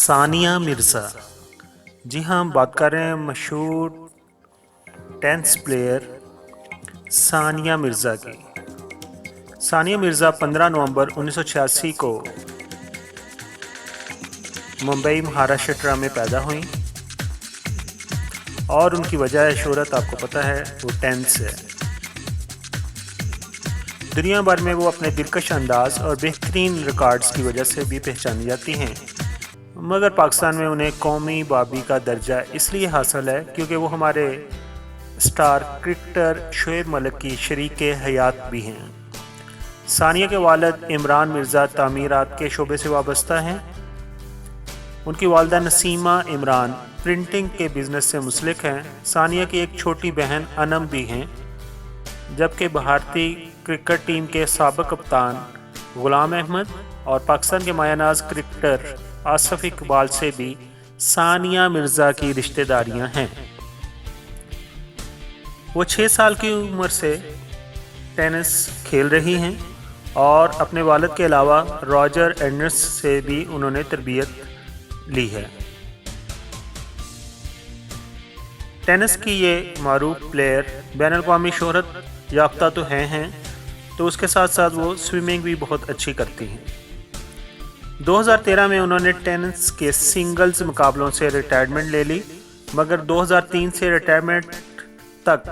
ثانیہ مرزا. جی ہاں، ہم بات کر رہے ہیں مشہور ٹینس پلیئر ثانیہ مرزا کی. ثانیہ مرزا 15 نومبر 1986 کو ممبئی مہاراشٹر میں پیدا ہوئیں اور ان کی وجہ شہرت آپ کو پتہ ہے وہ ٹینس ہے. دنیا بھر میں وہ اپنے دلکش انداز اور بہترین ریکارڈز کی وجہ سے بھی پہچانی جاتی ہیں، مگر پاکستان میں انہیں قومی بابی کا درجہ اس لیے حاصل ہے کیونکہ وہ ہمارے اسٹار کرکٹر شعیب ملک کی شریک حیات بھی ہیں. ثانیہ کے والد عمران مرزا تعمیرات کے شعبے سے وابستہ ہیں. ان کی والدہ نسیمہ عمران پرنٹنگ کے بزنس سے منسلک ہیں. ثانیہ کی ایک چھوٹی بہن انم بھی ہیں، جبکہ بھارتی کرکٹ ٹیم کے سابق کپتان غلام احمد اور پاکستان کے مایہ ناز کرکٹر آصف اقبال سے بھی ثانیہ مرزا کی رشتہ داریاں ہیں. وہ 6 سال کی عمر سے ٹینس کھیل رہی ہیں اور اپنے والد کے علاوہ راجر اینڈرس سے بھی انہوں نے تربیت لی ہے. ٹینس کی یہ معروف پلیئر بین الاقوامی شہرت یافتہ تو ہیں تو اس کے ساتھ ساتھ وہ سوئمنگ بھی بہت اچھی کرتی ہیں. 2013 میں انہوں نے ٹینس کے سنگلز مقابلوں سے ریٹائرمنٹ لے لی، مگر 2003 سے ریٹائرمنٹ تک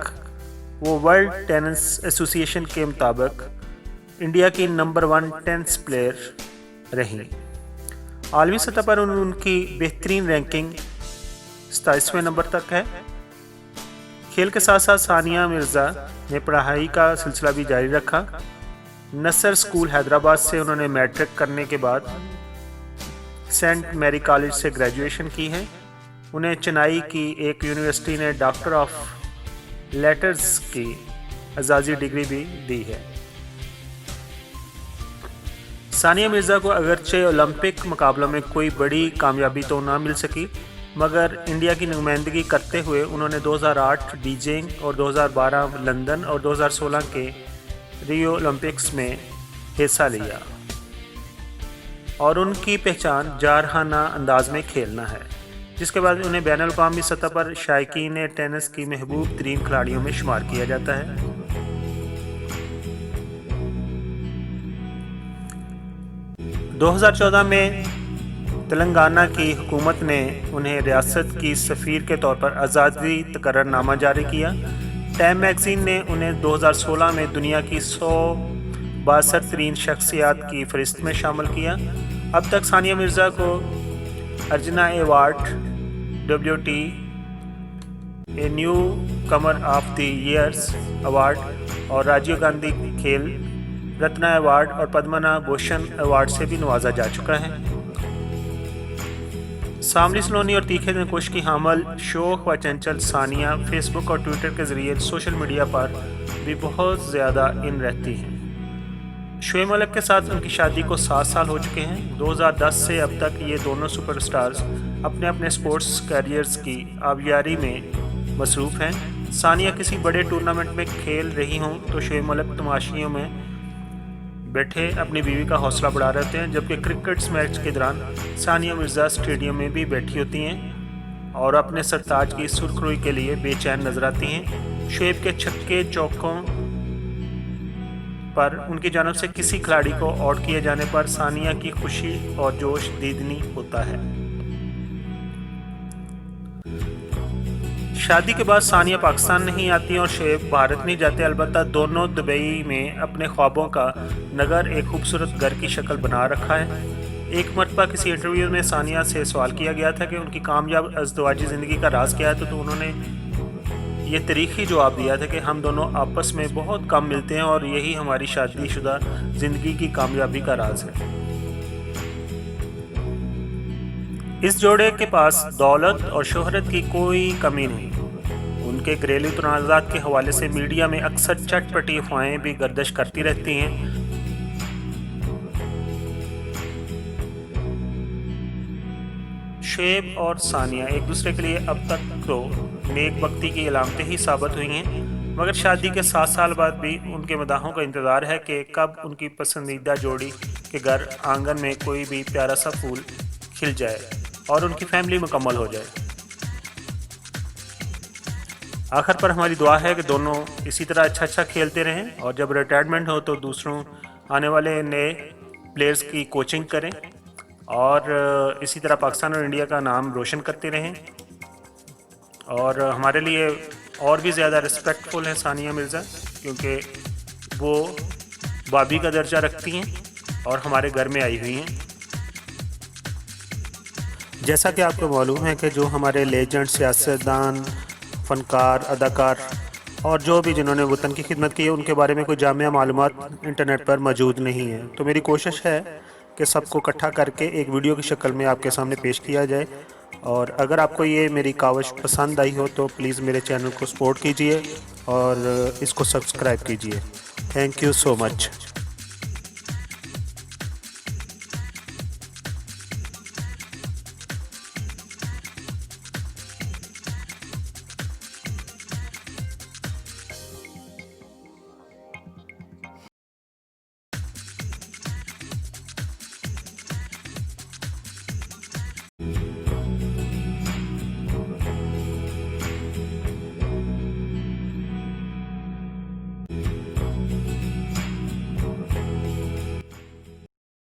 وہ ورلڈ ٹینس ایسوسی ایشن کے مطابق انڈیا کی نمبر 1 ٹینس پلیئر رہیں. عالمی سطح پر ان کی بہترین رینکنگ 27ویں نمبر تک ہے. کھیل کے ساتھ ساتھ ثانیہ مرزا نے پڑھائی کا سلسلہ بھی جاری رکھا. نصر اسکول حیدرآباد سے انہوں نے میٹرک کرنے کے بعد سینٹ میری کالج سے گریجویشن کی ہے. انہیں چنائی کی ایک یونیورسٹی نے ڈاکٹر آف لیٹرز کی اعزازی ڈگری بھی دی ہے. ثانیہ مرزا کو اگرچہ اولمپک مقابلوں میں کوئی بڑی کامیابی تو نہ مل سکی، مگر انڈیا کی نمائندگی کرتے ہوئے انہوں نے 2008 بیجنگ اور 2012 لندن اور 2016 کے ریو اولمپکس میں حصہ لیا اور ان کی پہچان جارحانہ انداز میں کھیلنا ہے، جس کے بعد انہیں بین الاقوامی سطح پر شائقین ٹینس کی محبوب ترین کھلاڑیوں میں شمار کیا جاتا ہے. 2014 میں تلنگانہ کی حکومت نے انہیں ریاست کی سفیر کے طور پر آزادی تقرر نامہ جاری کیا. ٹائم میگزین نے انہیں 2016 میں دنیا کی 100 بااثر ترین شخصیات کی فہرست میں شامل کیا. اب تک ثانیہ مرزا کو Arjuna award, WT a new کمر آف دی ایئرز ایوارڈ اور راجیو گاندھی کھیل رتنا ایوارڈ اور پدمنا بھوشن ایوارڈ سے بھی نوازا جا چکا ہے. سامری سلونی اور تیکھے دلکش کی حامل شوخ و چنچل ثانیہ فیس بک اور ٹویٹر کے ذریعے سوشل میڈیا پر بھی بہت زیادہ ان رہتی ہیں. شعیب ملک کے ساتھ ان کی شادی کو 7 سال ہو چکے ہیں. 2010 سے اب تک یہ دونوں سپر سٹارز اپنے اپنے سپورٹس کیریئرز کی آبیاری میں مصروف ہیں. ثانیہ کسی بڑے ٹورنامنٹ میں کھیل رہی ہوں تو شعیب ملک تماشائیوں میں بیٹھے اپنی بیوی کا حوصلہ بڑھا رہے ہوتے ہیں، جبکہ کرکٹ میچ کے دوران ثانیہ مرزا اسٹیڈیم میں بھی بیٹھی ہوتی ہیں اور اپنے سرتاج کی سرخ روئی کے لیے بے چین نظر آتی ہیں. شعیب کے چھکے چوکوں پر ان کی جانب سے کسی کھلاڑی کو آؤٹ کیے جانے پر ثانیہ کی خوشی اور جوش دیدنی ہوتا ہے. شادی کے بعد ثانیہ پاکستان نہیں آتی اور شعیب بھارت نہیں جاتے، البتہ دونوں دبئی میں اپنے خوابوں کا نگر ایک خوبصورت گھر کی شکل بنا رکھا ہے. ایک مرتبہ کسی انٹرویو میں ثانیہ سے سوال کیا گیا تھا کہ ان کی کامیاب ازدواجی زندگی کا راز کیا ہے تو انہوں نے یہ تاریخی جواب دیا تھا کہ ہم دونوں آپس میں بہت کم ملتے ہیں اور یہی ہماری شادی شدہ زندگی کی کامیابی کا راز ہے. اس جوڑے کے پاس دولت اور شہرت کی کوئی کمی نہیں. ان کے گھریلو تنازعات کے حوالے سے میڈیا میں اکثر چٹ پٹی افواہیں بھی گردش کرتی رہتی ہیں. شعیب اور ثانیہ ایک دوسرے کے لیے اب تک تو نیک بختی کی علامتیں ہی ثابت ہوئی ہیں، مگر شادی کے 7 سال بعد بھی ان کے مداحوں کا انتظار ہے کہ کب ان کی پسندیدہ جوڑی کے گھر آنگن میں کوئی بھی پیارا سا پھول کھل جائے. اور ان کی فیملی مکمل ہو جائے۔ آخر پر ہماری دعا ہے کہ دونوں اسی طرح اچھا کھیلتے رہیں اور جب ریٹائرمنٹ ہو تو دوسروں آنے والے نئے پلیئرز کی کوچنگ کریں اور اسی طرح پاکستان اور انڈیا کا نام روشن کرتے رہیں۔ اور ہمارے لیے اور بھی زیادہ رسپیکٹفل ہیں ثانیہ مرزا، کیونکہ وہ بابی کا درجہ رکھتی ہیں اور ہمارے گھر میں آئی ہوئی ہیں۔ جیسا کہ آپ کو معلوم ہے کہ جو ہمارے لیجنڈ، سیاستدان، فنکار، اداکار اور جو بھی جنہوں نے وطن کی خدمت کی ہے ان کے بارے میں کوئی جامع معلومات انٹرنیٹ پر موجود نہیں ہے، تو میری کوشش ہے کہ سب کو اکٹھا کر کے ایک ویڈیو کی شکل میں آپ کے سامنے پیش کیا جائے۔ اور اگر آپ کو یہ میری کاوش پسند آئی ہو تو پلیز میرے چینل کو سپورٹ کیجئے اور اس کو سبسکرائب کیجئے۔ Thank you so much.